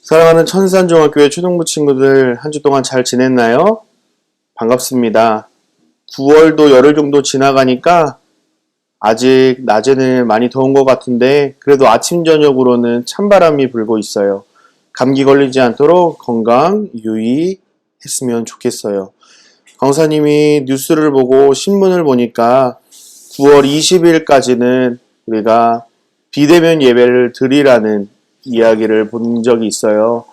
사랑하는 천산중학교의 초등부 친구들, 한 주 동안 잘 지냈나요? 반갑습니다. 9월도 열흘 정도 지나가니까 아직 낮에는 많이 더운 것 같은데 그래도 아침 저녁으로는 찬바람이 불고 있어요. 감기 걸리지 않도록 건강 유의했으면 좋겠어요. 강사님이 뉴스를 보고 신문을 보니까 9월 20일까지는 우리가 비대면 예배를 드리라는 이야기를 본 적이 있어요.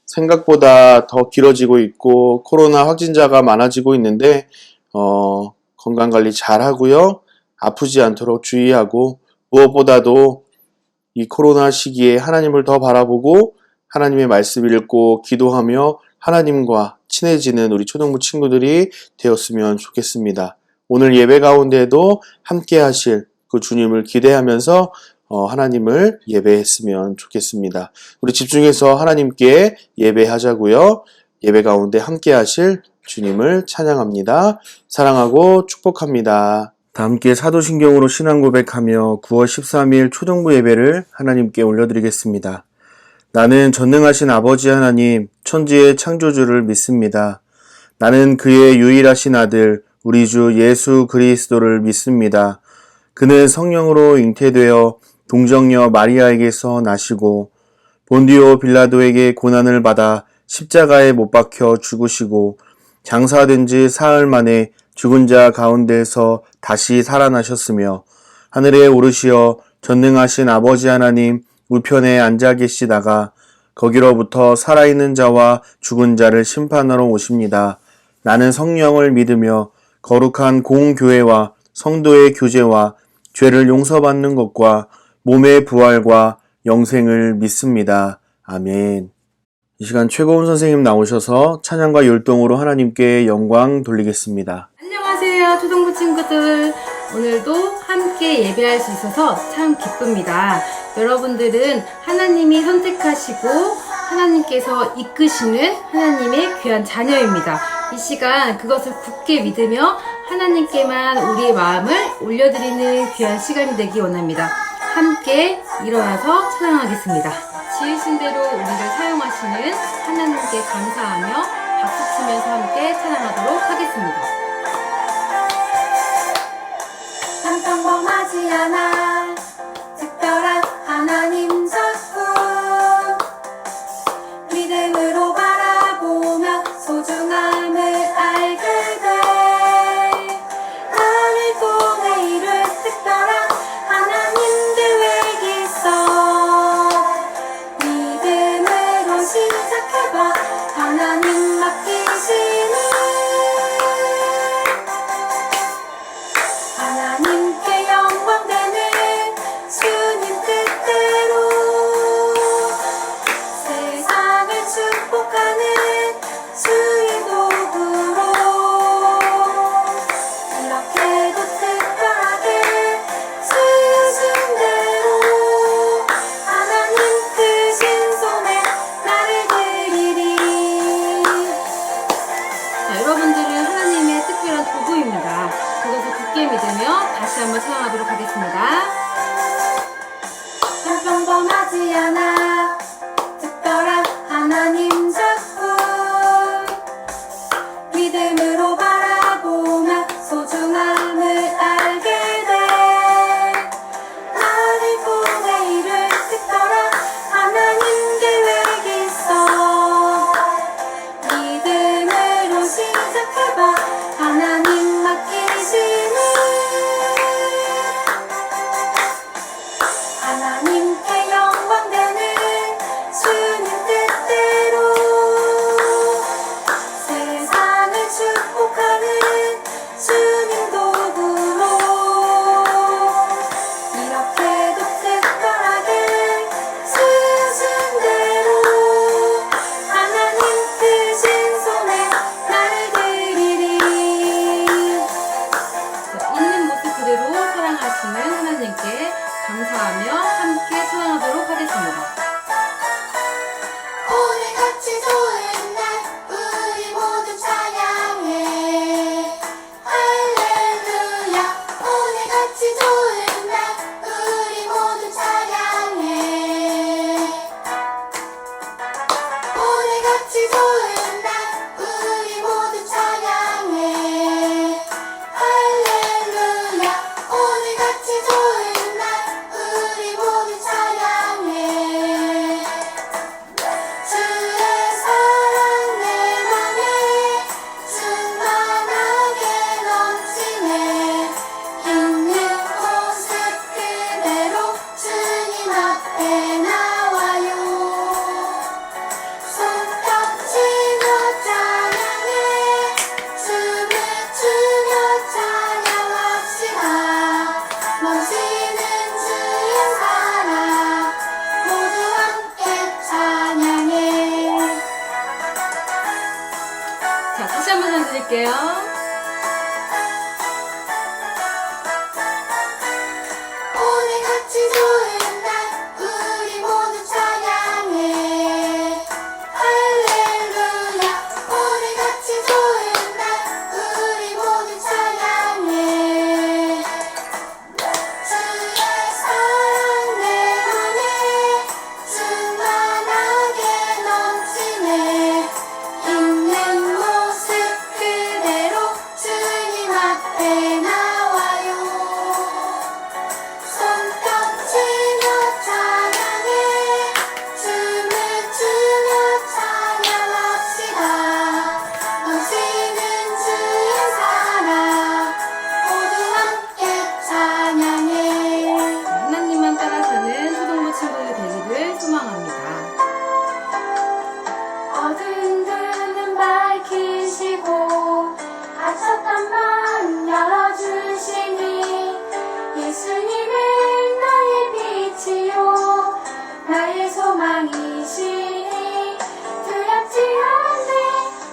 생각보다 더 길어지고 있고 코로나 확진자가 많아지고 있는데 건강관리 잘 하고요. 아프지 않도록 주의하고 무엇보다도 이 코로나 시기에 하나님을 더 바라보고 하나님의 말씀 읽고 기도하며 하나님과 친해지는 우리 초등부 친구들이 되었으면 좋겠습니다. 오늘 예배 가운데도 함께 하실 그 주님을 기대하면서 하나님을 예배했으면 좋겠습니다. 우리 집중해서 하나님께 예배하자고요. 예배 가운데 함께 하실 주님을 찬양합니다. 사랑하고 축복합니다. 다 함께 사도신경으로 신앙 고백하며 9월 13일 초등부 예배를 하나님께 올려드리겠습니다. 나는 전능하신 아버지 하나님, 천지의 창조주를 믿습니다. 나는 그의 유일하신 아들, 우리 주 예수 그리스도를 믿습니다. 그는 성령으로 잉태되어 동정녀 마리아에게서 나시고 본디오 빌라도에게 고난을 받아 십자가에 못 박혀 죽으시고 장사된 지 사흘 만에 죽은 자 가운데서 다시 살아나셨으며 하늘에 오르시어 전능하신 아버지 하나님 우편에 앉아 계시다가 거기로부터 살아있는 자와 죽은 자를 심판하러 오십니다. 나는 성령을 믿으며 거룩한 공교회와 성도의 교제와 죄를 용서받는 것과 몸의 부활과 영생을 믿습니다. 아멘. 이 시간 최고훈 선생님 나오셔서 찬양과 율동으로 하나님께 영광 돌리겠습니다. 안녕하세요, 초등부 친구들. 오늘도 함께 예배할 수 있어서 참 기쁩니다. 여러분들은 하나님이 선택하시고 하나님께서 이끄시는 하나님의 귀한 자녀입니다. 이 시간 그것을 굳게 믿으며 하나님께만 우리의 마음을 올려드리는 귀한 시간이 되기 원합니다. 함께 일어나서 찬양하겠습니다. 지으신 대로 우리를 사용하시는 하나님께 감사하며 박수치면서 함께 찬양하도록 하겠습니다. 난 평범하지 않아 특별한 하나님 작품 믿음으로 바라보며 소중함을 알게 돼 나를 통해 이룰 특별한 하나님 계획이 있어 믿음으로 시작해봐 하나님 맡기시는 하나님께 영광되는 주님 뜻대로 세상을 축복하는 주의 도구로 이렇게도 특별하게 지으신 대로 하나님 크신 손에 나를 드리리. 자, 여러분들은 하나님의 특별한 도구입니다. 그것을 굳게 믿으며 다시 한번 찬양하도록 하겠습니다. 난 평범하지 않아 특별한 하나님 작품 믿음으로 바라보며 소중함을 알게 돼 나를 통해 이룰 특별한 하나님 계획이 있어 믿음으로 시작해봐 하나님 맡기시는 하나님께 영광되는 주님 뜻대로 세상을 축복하는 주님 도구로 이렇게도 특별하게 지으신 대로 하나님 크신 손에 나를 드리리. 자, 있는 모습 그대로 사랑하시는 하나님께 감사하며 함께 찬양하도록 하겠습니다. 오늘 같이 좋은 날 우리 모두 찬양해 할렐루야 오늘 같이 좋은 날 우리 모두 찬양해 드릴게요. 오늘 같이 좋은 날 우리 모두 찬양해 할렐루야 오늘 같이 좋은 날 우리 모두 찬양해 주의 사랑 내 맘에 충만하게 넘치네 있는 모습 그대로 주님 앞에 나와요 손뼉치며 찬양해 춤을 추며 찬양합시다 넘치는 주의 사랑 모두 함께 찬양해 하나님만 따라 사는 초등부 친구들 되기를 소망합니다. 어두운 눈은 밝히시고 갇혔던 마음 열어주시니 예수님은 나의 빛이요 나의 소망이시니 두렵지 않네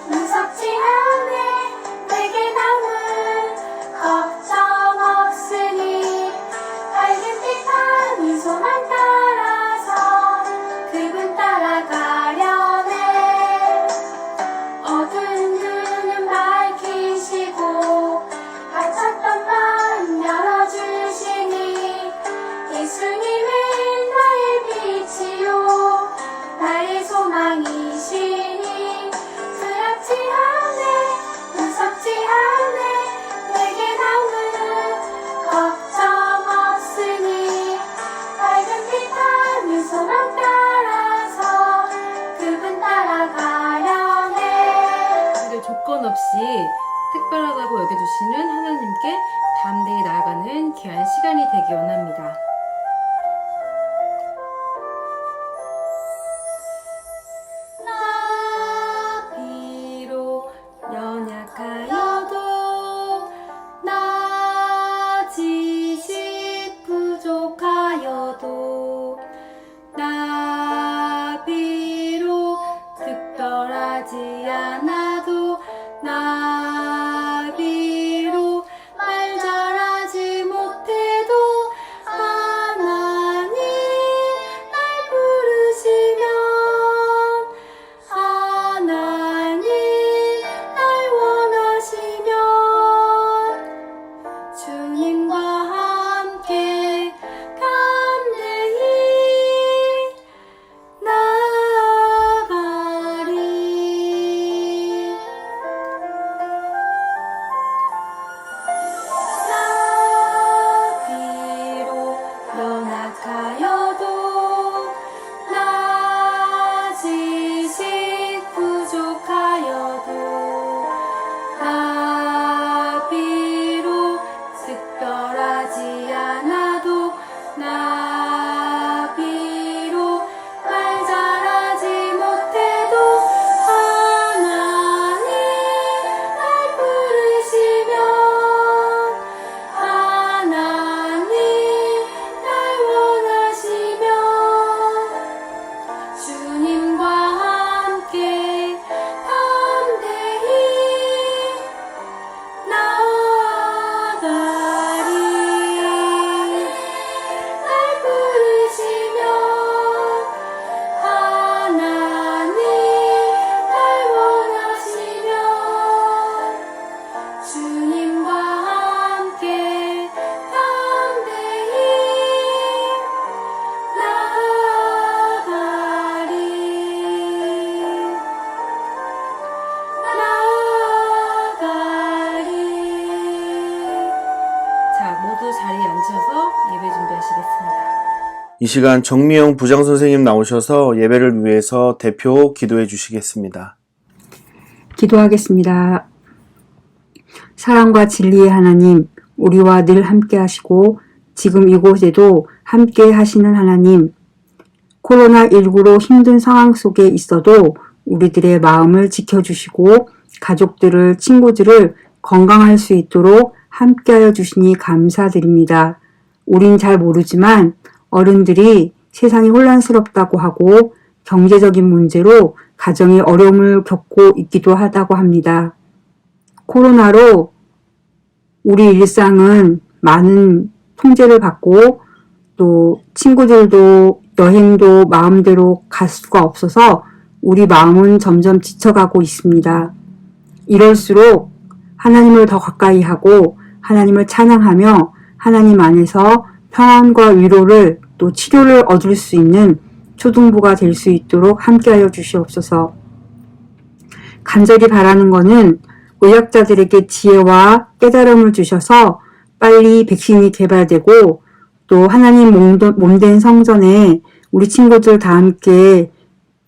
무섭지 않네 내게 남은 걱정 없으니 밝은 빛 미소만 따라서 그분 따라가려네 어두운 눈은 밝히시고 갇혔던 마음 열어주시니 예수님은 나의 빛이요 나의 소망이시니 두렵지 않네 무섭지 않네 내게 남은 걱정 없으니 밝은 빛 미소만 따라서 그분 따라가려네 늘 조건 없이 특별하다고 여겨주시는 하나님께 담대히 나아가는 귀한 시간이 되기 원합니다. 나 비록 연약하여도 나 지식 부족하여도 나 비록 특별하지 않아도 나 비록 말 잘하지 못해도 하나님 날 부르시면 하나님 날 원하시면 주님과 함께 담대히 나아가리 나 비록 연약하여도 나 지식 부족하여도 나 비록 특별하지 않아도 나 비록 말 잘하지 못해도 하나님 날 부르시면 하나님 날 원하시면 주님과 함께 담대히 나아가리 날 부르시면 하나님 날 원하시면 주님과 함께 담대히 나아가리 나아가리 자, 모두 자리에 앉으셔서 예배 준비하시겠습니다. 이 시간 정미영 부장선생님 나오셔서 예배를 위해서 대표 기도해 주시겠습니다. 기도하겠습니다. 사랑과 진리의 하나님, 우리와 늘 함께 하시고 지금 이곳에도 함께 하시는 하나님, 코로나19로 힘든 상황 속에 있어도 우리들의 마음을 지켜주시고 가족들을, 친구들을 건강할 수 있도록 함께하여 주시니 감사드립니다. 우린 잘 모르지만 어른들이 세상이 혼란스럽다고 하고 경제적인 문제로 가정의 어려움을 겪고 있기도 하다고 합니다. 코로나로 우리 일상은 많은 통제를 받고 또 친구들도 여행도 마음대로 갈 수가 없어서 우리 마음은 점점 지쳐가고 있습니다. 이럴수록 하나님을 더 가까이 하고 하나님을 찬양하며 하나님 안에서 평안과 위로를 또 치료를 얻을 수 있는 초등부가 될 수 있도록 함께하여 주시옵소서. 간절히 바라는 것은 의학자들에게 지혜와 깨달음을 주셔서 빨리 백신이 개발되고 또 하나님 몸된 성전에 우리 친구들 다 함께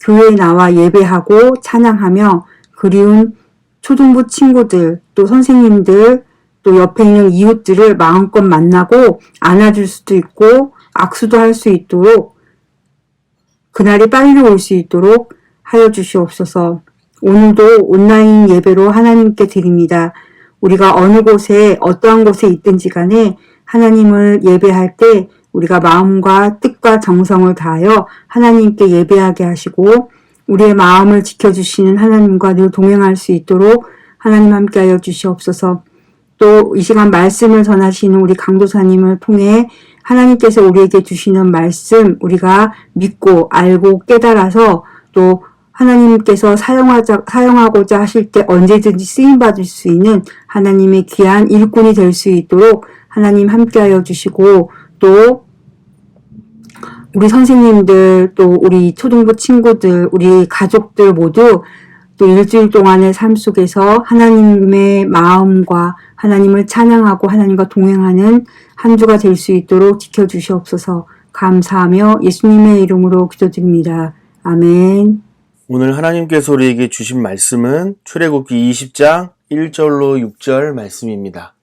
교회에 나와 예배하고 찬양하며 그리운 초등부 친구들 또 선생님들 또 옆에 있는 이웃들을 마음껏 만나고 안아줄 수도 있고 악수도 할 수 있도록 그날이 빨리 올 수 있도록 하여 주시옵소서. 오늘도 온라인 예배로 하나님께 드립니다. 우리가 어느 곳에 어떠한 곳에 있든지 간에 하나님을 예배할 때 우리가 마음과 뜻과 정성을 다하여 하나님께 예배하게 하시고 우리의 마음을 지켜주시는 하나님과 늘 동행할 수 있도록 하나님 함께하여 주시옵소서. 또 이 시간 말씀을 전하시는 우리 강도사님을 통해 하나님께서 우리에게 주시는 말씀 우리가 믿고 알고 깨달아서 또 하나님께서 사용하고자 하실 때 언제든지 쓰임받을 수 있는 하나님의 귀한 일꾼이 될 수 있도록 하나님 함께하여 주시고 또 우리 선생님들 또 우리 초등부 친구들 우리 가족들 모두 또 일주일 동안의 삶 속에서 하나님의 마음과 하나님을 찬양하고 하나님과 동행하는 한 주가 될 수 있도록 지켜주시옵소서. 감사하며 예수님의 이름으로 기도드립니다. 아멘. 오늘 하나님께서 우리에게 주신 말씀은 출애굽기 20장 1절로 6절 말씀입니다.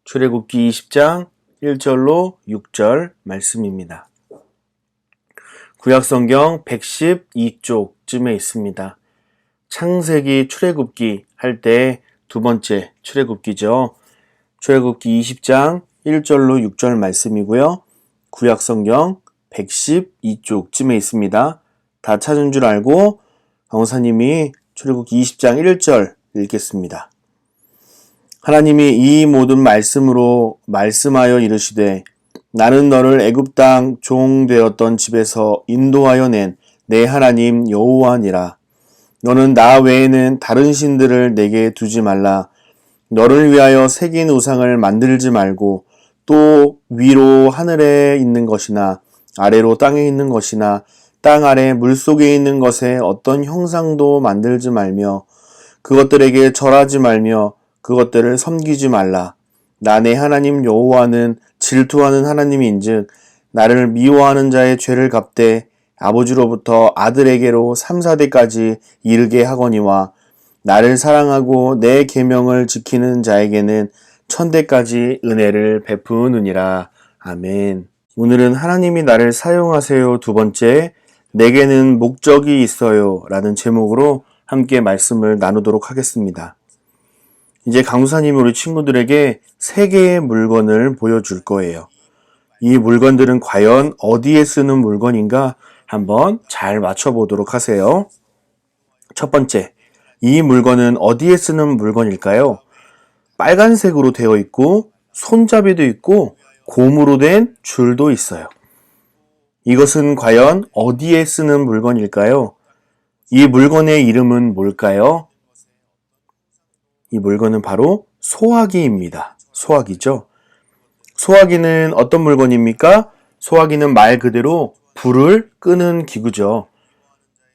출애굽기 20장 1절로 6절 말씀입니다. 구약성경 112쪽쯤에 있습니다. 창세기 출애굽기 할 때 두 번째 출애굽기죠. 출애굽기 20장 1절로 6절 말씀이고요. 구약성경 112쪽쯤에 있습니다. 다 찾은 줄 알고 강호사님이 출애굽기 20장 1절 읽겠습니다. 하나님이 이 모든 말씀으로 말씀하여 이르시되 나는 너를 애굽 땅 종 되었던 집에서 인도하여 낸 내 하나님 여호와니라. 너는 나 외에는 다른 신들을 내게 두지 말라. 너를 위하여 새긴 우상을 만들지 말고 또 위로 하늘에 있는 것이나 아래로 땅에 있는 것이나 땅 아래 물속에 있는 것에 어떤 형상도 만들지 말며 그것들에게 절하지 말며 그것들을 섬기지 말라. 나 내 하나님 여호와는 질투하는 하나님인즉 나를 미워하는 자의 죄를 갚되 아버지로부터 아들에게로 3, 4대까지 이르게 하거니와 나를 사랑하고 내 계명을 지키는 자에게는 1000대까지 은혜를 베푸느니라. 아멘. 오늘은 하나님이 나를 사용하세요 두 번째 내게는 목적이 있어요 라는 제목으로 함께 말씀을 나누도록 하겠습니다. 이제 강사님이 우리 친구들에게 3개의 물건을 보여줄 거예요. 이 물건들은 과연 어디에 쓰는 물건인가 한번 잘 맞춰보도록 하세요. 첫 번째, 이 물건은 어디에 쓰는 물건일까요? 빨간색으로 되어 있고 손잡이도 있고 고무로 된 줄도 있어요. 이것은 과연 어디에 쓰는 물건일까요? 이 물건의 이름은 뭘까요? 이 물건은 바로 소화기입니다. 소화기죠. 소화기는 어떤 물건입니까? 소화기는 말 그대로 불을 끄는 기구죠.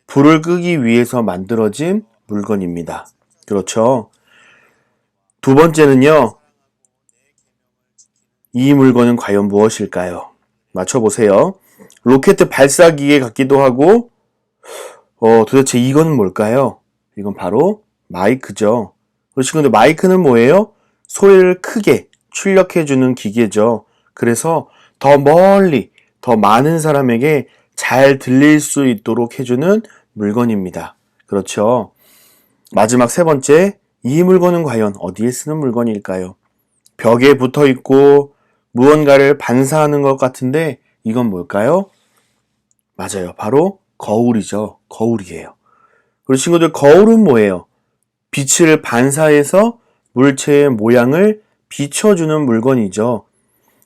불을 끄기 위해서 만들어진 물건입니다. 그렇죠. 두 번째는요. 이 물건은 과연 무엇일까요? 맞춰보세요. 로켓 발사기계 같기도 하고 도대체 이건 뭘까요? 이건 바로 마이크죠. 우리 친구들 마이크는 뭐예요? 소리를 크게 출력해주는 기계죠. 그래서 더 멀리 더 많은 사람에게 잘 들릴 수 있도록 해주는 물건입니다. 그렇죠. 마지막 세 번째, 이 물건은 과연 어디에 쓰는 물건일까요? 벽에 붙어 있고 무언가를 반사하는 것 같은데 이건 뭘까요? 맞아요. 바로 거울이죠. 거울이에요. 우리 친구들 거울은 뭐예요? 빛을 반사해서 물체의 모양을 비춰주는 물건이죠.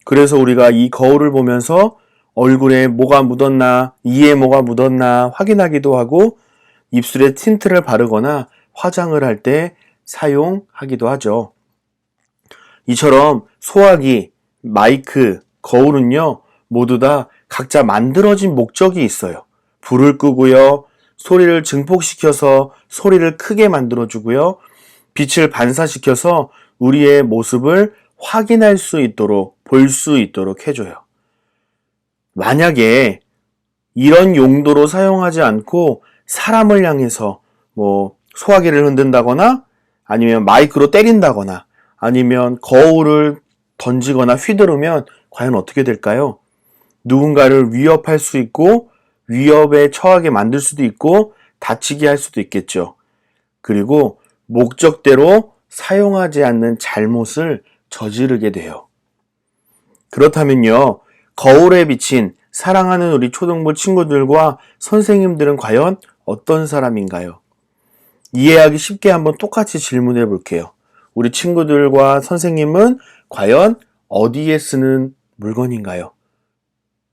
그래서 우리가 이 거울을 보면서 얼굴에 뭐가 묻었나, 이에 뭐가 묻었나 확인하기도 하고 입술에 틴트를 바르거나 화장을 할 때 사용하기도 하죠. 이처럼 소화기, 마이크, 거울은요, 모두 다 각자 만들어진 목적이 있어요. 불을 끄고요, 소리를 증폭시켜서 소리를 크게 만들어주고요, 빛을 반사시켜서 우리의 모습을 확인할 수 있도록, 볼 수 있도록 해줘요. 만약에 이런 용도로 사용하지 않고 사람을 향해서 소화기를 흔든다거나 아니면 마이크로 때린다거나 아니면 거울을 던지거나 휘두르면 과연 어떻게 될까요? 누군가를 위협할 수 있고 위협에 처하게 만들 수도 있고 다치게 할 수도 있겠죠. 그리고 목적대로 사용하지 않는 잘못을 저지르게 돼요. 그렇다면요, 거울에 비친 사랑하는 우리 초등부 친구들과 선생님들은 과연 어떤 사람인가요? 이해하기 쉽게 한번 똑같이 질문해 볼게요. 우리 친구들과 선생님은 과연 어디에 쓰는 물건인가요?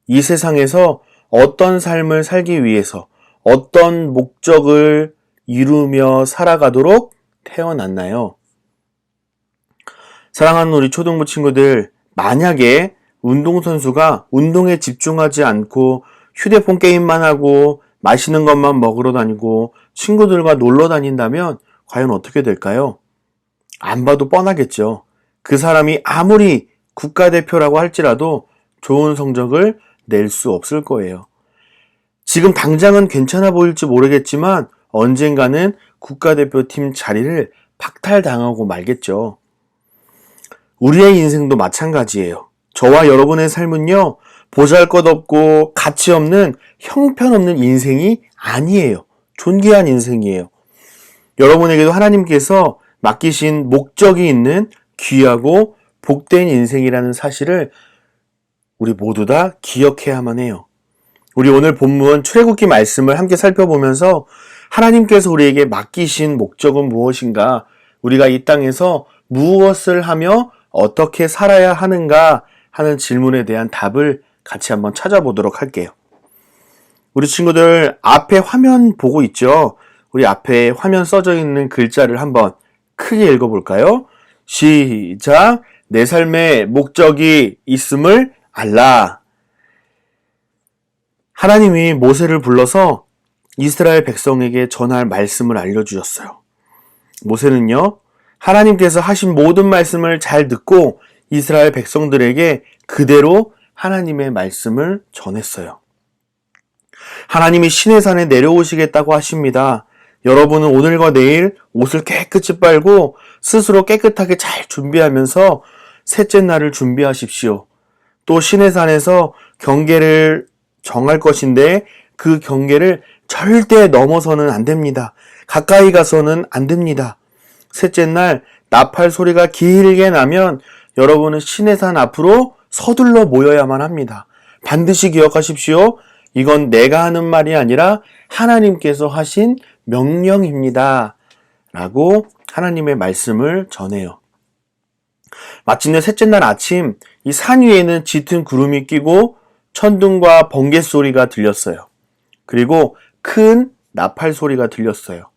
이 세상에서 어떤 삶을 살기 위해서 어떤 목적을 이루며 살아가도록 태어났나요? 사랑하는 우리 초등부 친구들, 만약에 운동선수가 운동에 집중하지 않고 휴대폰 게임만 하고 맛있는 것만 먹으러 다니고 친구들과 놀러 다닌다면 과연 어떻게 될까요? 안 봐도 뻔하겠죠. 그 사람이 아무리 국가대표라고 할지라도 좋은 성적을 낼 수 없을 거예요. 지금 당장은 괜찮아 보일지 모르겠지만 언젠가는 국가대표팀 자리를 박탈당하고 말겠죠. 우리의 인생도 마찬가지예요. 저와 여러분의 삶은요, 보잘것없고 가치 없는 형편없는 인생이 아니에요. 존귀한 인생이에요. 여러분에게도 하나님께서 맡기신 목적이 있는 귀하고 복된 인생이라는 사실을 우리 모두 다 기억해야만 해요. 우리 오늘 본문 출애굽기 말씀을 함께 살펴보면서 하나님께서 우리에게 맡기신 목적은 무엇인가, 우리가 이 땅에서 무엇을 하며 어떻게 살아야 하는가 하는 질문에 대한 답을 같이 한번 찾아보도록 할게요. 우리 친구들 앞에 화면 보고 있죠? 우리 앞에 화면 써져 있는 글자를 한번 크게 읽어볼까요? 시작! 내 삶의 목적이 있음을 알라. 하나님이 모세를 불러서 이스라엘 백성에게 전할 말씀을 알려주셨어요. 모세는요, 하나님께서 하신 모든 말씀을 잘 듣고 이스라엘 백성들에게 그대로 하나님의 말씀을 전했어요. 하나님이 시내산에 내려오시겠다고 하십니다. 여러분은 오늘과 내일 옷을 깨끗이 빨고 스스로 깨끗하게 잘 준비하면서 셋째 날을 준비하십시오. 또 시내산에서 경계를 정할 것인데 그 경계를 절대 넘어서는 안 됩니다. 가까이 가서는 안 됩니다. 셋째 날 나팔 소리가 길게 나면 여러분은 시내산 앞으로 서둘러 모여야만 합니다. 반드시 기억하십시오. 이건 내가 하는 말이 아니라 하나님께서 하신 명령입니다. 라고 하나님의 말씀을 전해요. 마침내 셋째 날 아침 이 산 위에는 짙은 구름이 끼고 천둥과 번개 소리가 들렸어요. 그리고 큰 나팔 소리가 들렸어요.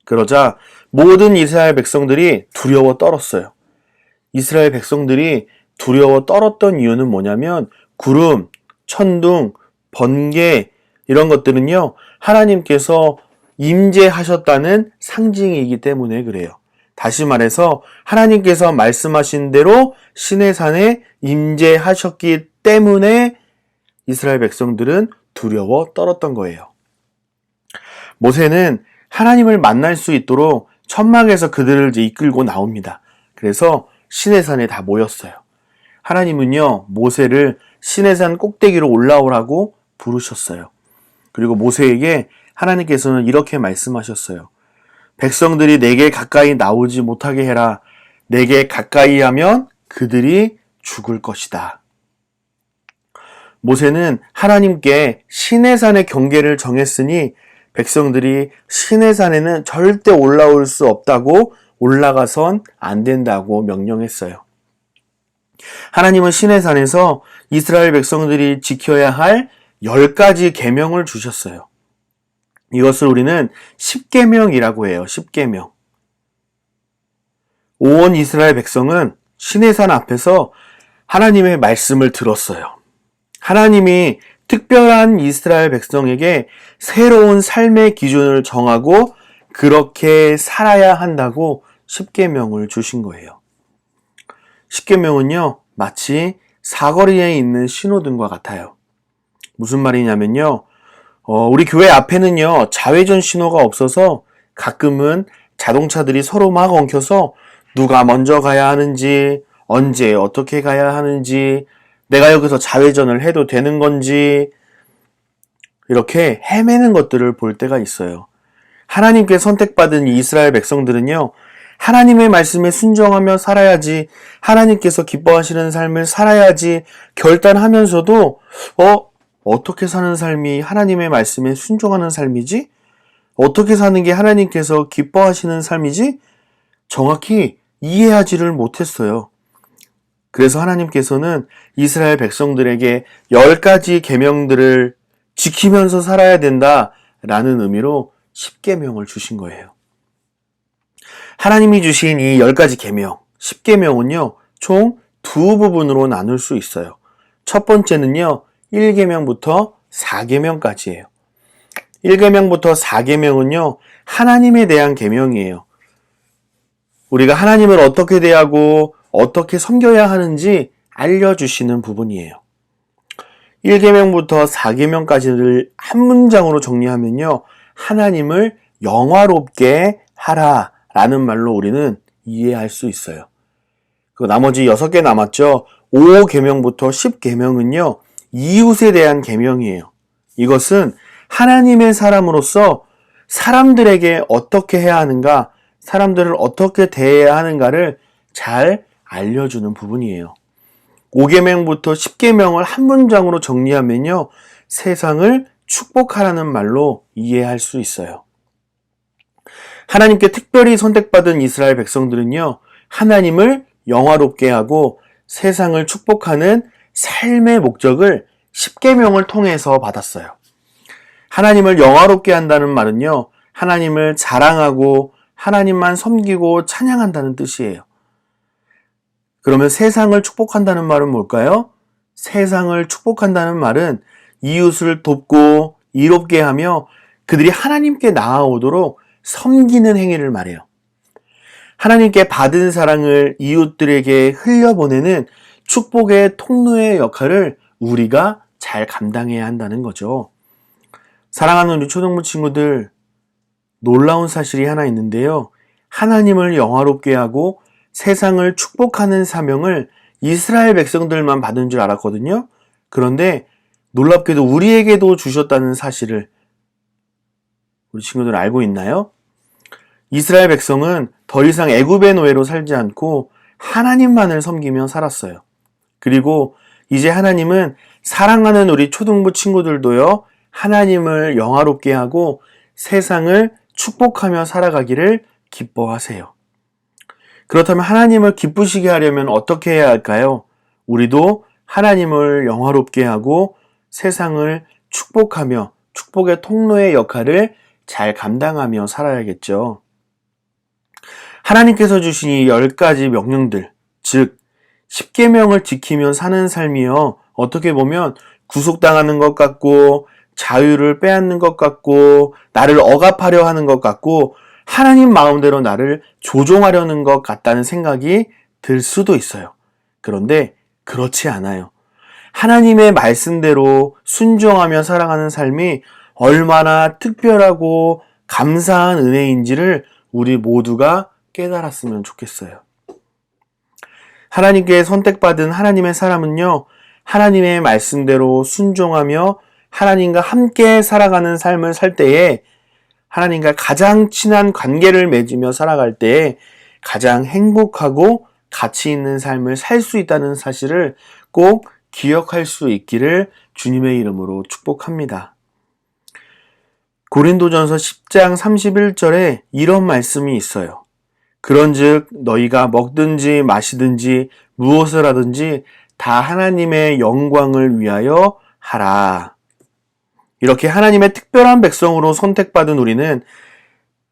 그러자 모든 이스라엘 백성들이 두려워 떨었어요. 이스라엘 백성들이 두려워 떨었던 이유는 뭐냐면 구름, 천둥, 번개 이런 것들은요, 하나님께서 임재하셨다는 상징이기 때문에 그래요. 다시 말해서 하나님께서 말씀하신 대로 시내산에 임재하셨기 때문에 이스라엘 백성들은 두려워 떨었던 거예요. 모세는 하나님을 만날 수 있도록 천막에서 그들을 이제 이끌고 나옵니다. 그래서 시내산에 다 모였어요. 하나님은요, 모세를 시내산 꼭대기로 올라오라고 부르셨어요. 그리고 모세에게 하나님께서는 이렇게 말씀하셨어요. 백성들이 내게 가까이 나오지 못하게 해라. 내게 가까이 하면 그들이 죽을 것이다. 모세는 하나님께 시내산의 경계를 정했으니 백성들이 시내산에는 절대 올라올 수 없다고 올라가선 안 된다고 명령했어요. 하나님은 시내산에서 이스라엘 백성들이 지켜야 할 10가지 계명을 주셨어요. 이것을 우리는 10계명이라고 해요. 10계명. 온 이스라엘 백성은 시내산 앞에서 하나님의 말씀을 들었어요. 하나님이 특별한 이스라엘 백성에게 새로운 삶의 기준을 정하고 그렇게 살아야 한다고 10계명을 주신 거예요. 10계명은요, 마치 사거리에 있는 신호등과 같아요. 무슨 말이냐면요, 우리 교회 앞에는요, 좌회전 신호가 없어서 가끔은 자동차들이 서로 막 엉켜서 누가 먼저 가야 하는지, 언제 어떻게 가야 하는지, 내가 여기서 좌회전을 해도 되는 건지, 이렇게 헤매는 것들을 볼 때가 있어요. 하나님께 선택받은 이스라엘 백성들은요, 하나님의 말씀에 순종하며 살아야지, 하나님께서 기뻐하시는 삶을 살아야지 결단하면서도 어떻게 사는 삶이 하나님의 말씀에 순종하는 삶이지? 어떻게 사는 게 하나님께서 기뻐하시는 삶이지? 정확히 이해하지를 못했어요. 그래서 하나님께서는 이스라엘 백성들에게 10가지 계명들을 지키면서 살아야 된다라는 의미로 10계명을 주신 거예요. 하나님이 주신 이 10가지 계명, 10계명은요, 총 두 부분으로 나눌 수 있어요. 첫 번째는요, 1계명부터 4계명까지예요. 1계명부터 4계명은요, 하나님에 대한 계명이에요. 우리가 하나님을 어떻게 대하고 어떻게 섬겨야 하는지 알려주시는 부분이에요. 1계명부터 4계명까지를 한 문장으로 정리하면요, 하나님을 영화롭게 하라 라는 말로 우리는 이해할 수 있어요. 그 나머지 6개 남았죠. 5계명부터 10계명은요, 이웃에 대한 계명이에요. 이것은 하나님의 사람으로서 사람들에게 어떻게 해야 하는가, 사람들을 어떻게 대해야 하는가를 잘 알려주는 부분이에요. 5계명부터 10계명을 한 문장으로 정리하면요, 세상을 축복하라는 말로 이해할 수 있어요. 하나님께 특별히 선택받은 이스라엘 백성들은요, 하나님을 영화롭게 하고 세상을 축복하는 삶의 목적을 10계명을 통해서 받았어요. 하나님을 영화롭게 한다는 말은요, 하나님을 자랑하고 하나님만 섬기고 찬양한다는 뜻이에요. 그러면 세상을 축복한다는 말은 뭘까요? 세상을 축복한다는 말은 이웃을 돕고 이롭게 하며 그들이 하나님께 나아오도록 섬기는 행위를 말해요. 하나님께 받은 사랑을 이웃들에게 흘려보내는 축복의 통로의 역할을 우리가 잘 감당해야 한다는 거죠. 사랑하는 우리 초등부 친구들, 놀라운 사실이 하나 있는데요. 하나님을 영화롭게 하고 세상을 축복하는 사명을 이스라엘 백성들만 받은 줄 알았거든요. 그런데 놀랍게도 우리에게도 주셨다는 사실을 우리 친구들 알고 있나요? 이스라엘 백성은 더 이상 애굽의 노예로 살지 않고 하나님만을 섬기며 살았어요. 그리고 이제 하나님은 사랑하는 우리 초등부 친구들도요, 하나님을 영화롭게 하고 세상을 축복하며 살아가기를 기뻐하세요. 그렇다면 하나님을 기쁘시게 하려면 어떻게 해야 할까요? 우리도 하나님을 영화롭게 하고 세상을 축복하며 축복의 통로의 역할을 잘 감당하며 살아야겠죠. 하나님께서 주신 이 10가지 명령들, 즉 10계명을 지키며 사는 삶이요, 어떻게 보면 구속당하는 것 같고 자유를 빼앗는 것 같고 나를 억압하려 하는 것 같고 하나님 마음대로 나를 조종하려는 것 같다는 생각이 들 수도 있어요. 그런데 그렇지 않아요. 하나님의 말씀대로 순종하며 살아가는 삶이 얼마나 특별하고 감사한 은혜인지를 우리 모두가 깨달았으면 좋겠어요. 하나님께 선택받은 하나님의 사람은요, 하나님의 말씀대로 순종하며 하나님과 함께 살아가는 삶을 살 때에 하나님과 가장 친한 관계를 맺으며 살아갈 때에 가장 행복하고 가치 있는 삶을 살 수 있다는 사실을 꼭 기억할 수 있기를 주님의 이름으로 축복합니다. 고린도전서 10장 31절에 이런 말씀이 있어요. 그런즉 너희가 먹든지 마시든지 무엇을 하든지 다 하나님의 영광을 위하여 하라. 이렇게 하나님의 특별한 백성으로 선택받은 우리는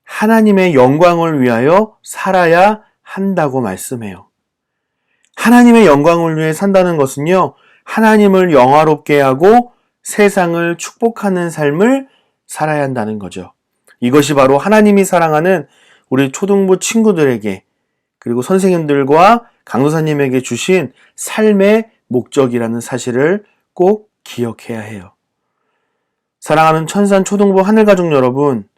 하나님의 영광을 위하여 살아야 한다고 말씀해요. 하나님의 영광을 위해 산다는 것은요, 하나님을 영화롭게 하고 세상을 축복하는 삶을 살아야 한다는 거죠. 이것이 바로 하나님이 사랑하는 우리 초등부 친구들에게 그리고 선생님들과 강도사님에게 주신 삶의 목적이라는 사실을 꼭 기억해야 해요. 사랑하는 천산 초등부 하늘가족 여러분,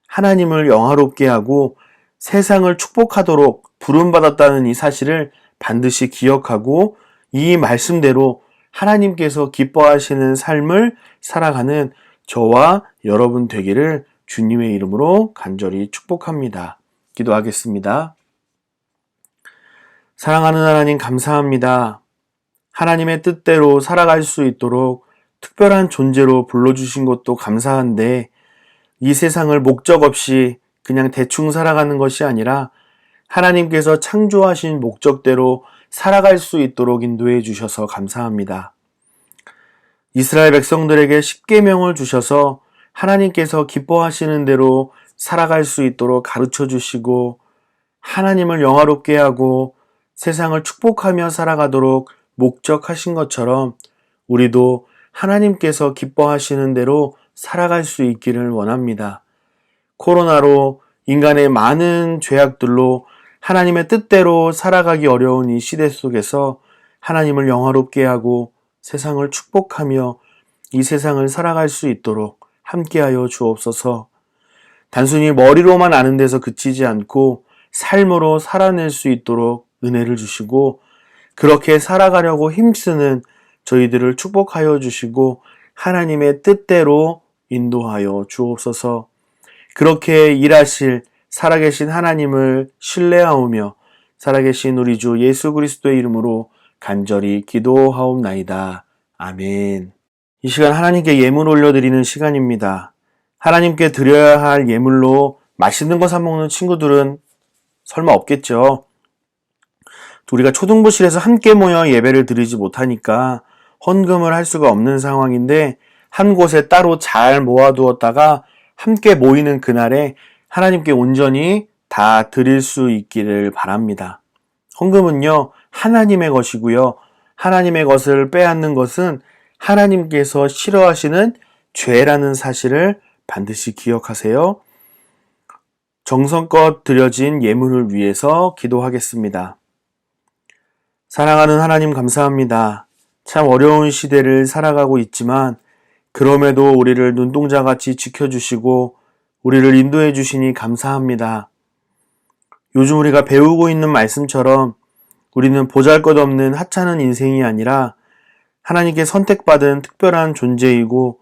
하나님을 영화롭게 하고 세상을 축복하도록 부름받았다는 이 사실을 반드시 기억하고 이 말씀대로 하나님께서 기뻐하시는 삶을 살아가는 저와 여러분 되기를 주님의 이름으로 간절히 축복합니다. 기도하겠습니다. 사랑하는 하나님 감사합니다. 하나님의 뜻대로 살아갈 수 있도록 특별한 존재로 불러주신 것도 감사한데 이 세상을 목적 없이 그냥 대충 살아가는 것이 아니라 하나님께서 창조하신 목적대로 살아갈 수 있도록 인도해 주셔서 감사합니다. 이스라엘 백성들에게 십계명을 주셔서 하나님께서 기뻐하시는 대로 살아갈 수 있도록 가르쳐 주시고 하나님을 영화롭게 하고 세상을 축복하며 살아가도록 목적하신 것처럼 우리도 하나님께서 기뻐하시는 대로 살아갈 수 있기를 원합니다. 코로나로 인간의 많은 죄악들로 하나님의 뜻대로 살아가기 어려운 이 시대 속에서 하나님을 영화롭게 하고 세상을 축복하며 이 세상을 살아갈 수 있도록 함께하여 주옵소서. 단순히 머리로만 아는 데서 그치지 않고 삶으로 살아낼 수 있도록 은혜를 주시고 그렇게 살아가려고 힘쓰는 저희들을 축복하여 주시고 하나님의 뜻대로 인도하여 주옵소서. 그렇게 일하실 살아계신 하나님을 신뢰하오며 살아계신 우리 주 예수 그리스도의 이름으로 간절히 기도하옵나이다. 아멘. 이 시간 하나님께 예물 올려드리는 시간입니다. 하나님께 드려야 할 예물로 맛있는 거 사 먹는 친구들은 설마 없겠죠. 우리가 초등부실에서 함께 모여 예배를 드리지 못하니까 헌금을 할 수가 없는 상황인데 한 곳에 따로 잘 모아두었다가 함께 모이는 그날에 하나님께 온전히 다 드릴 수 있기를 바랍니다. 헌금은요, 하나님의 것이고요. 하나님의 것을 빼앗는 것은 하나님께서 싫어하시는 죄라는 사실을 반드시 기억하세요. 정성껏 드려진 예물을 위해서 기도하겠습니다. 사랑하는 하나님 감사합니다. 참 어려운 시대를 살아가고 있지만 그럼에도 우리를 눈동자같이 지켜주시고 우리를 인도해 주시니 감사합니다. 요즘 우리가 배우고 있는 말씀처럼 우리는 보잘것없는 하찮은 인생이 아니라 하나님께 선택받은 특별한 존재이고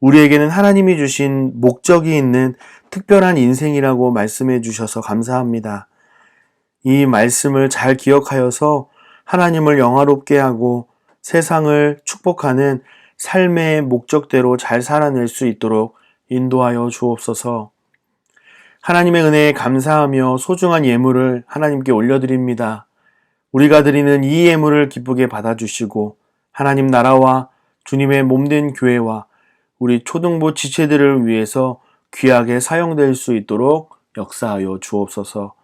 우리에게는 하나님이 주신 목적이 있는 특별한 인생이라고 말씀해 주셔서 감사합니다. 이 말씀을 잘 기억하여서 하나님을 영화롭게 하고 세상을 축복하는 삶의 목적대로 잘 살아낼 수 있도록 인도하여 주옵소서. 하나님의 은혜에 감사하며 소중한 예물을 하나님께 올려드립니다. 우리가 드리는 이 예물을 기쁘게 받아주시고 하나님 나라와 주님의 몸된 교회와 우리 초등부 지체들을 위해서 귀하게 사용될 수 있도록 역사하여 주옵소서.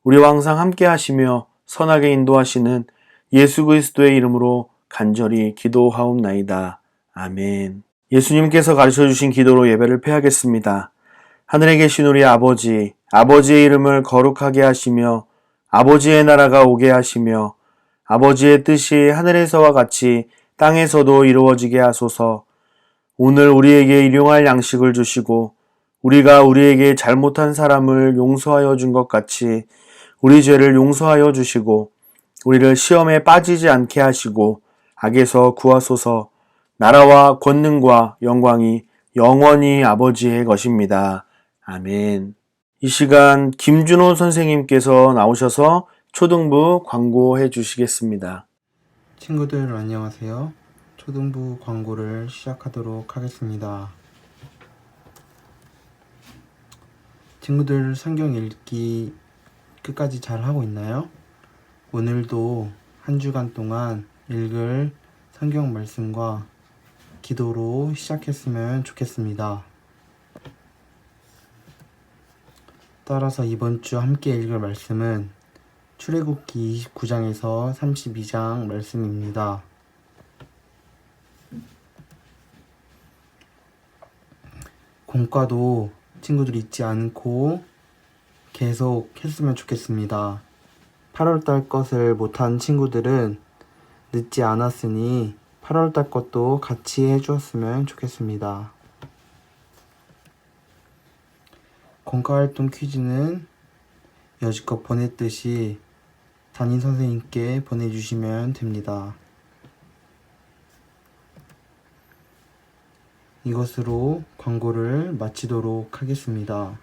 우리와 항상 함께 하시며 선하게 인도하시는 예수 그리스도의 이름으로 간절히 기도하옵나이다. 아멘. 예수님께서 가르쳐주신 기도로 예배를 폐하겠습니다. 하늘에 계신 우리 아버지, 아버지의 이름을 거룩하게 하시며 아버지의 나라가 오게 하시며 아버지의 뜻이 하늘에서와 같이 땅에서도 이루어지게 하소서. 오늘 우리에게 일용할 양식을 주시고 우리가 우리에게 잘못한 사람을 용서하여 준 것 같이 우리 죄를 용서하여 주시고 우리를 시험에 빠지지 않게 하시고 악에서 구하소서. 나라와 권능과 영광이 영원히 아버지의 것입니다. 아멘. 이 시간 김준호 선생님께서 나오셔서 초등부 광고해 주시겠습니다. 친구들 안녕하세요. 초등부 광고를 시작하도록 하겠습니다. 친구들 성경 읽기 끝까지 잘 하고 있나요? 오늘도 한 주간 동안 읽을 성경 말씀과 기도로 시작했으면 좋겠습니다. 따라서 이번 주 함께 읽을 말씀은 출애굽기 29장에서 32장 말씀입니다. 공과도 친구들 잊지 않고 계속 했으면 좋겠습니다. 8월달 것을 못한 친구들은 늦지 않았으니 8월달 것도 같이 해주었으면 좋겠습니다. 공과활동 퀴즈는 여지껏 보냈듯이 담임 선생님께 보내주시면 됩니다. 이것으로 광고를 마치도록 하겠습니다.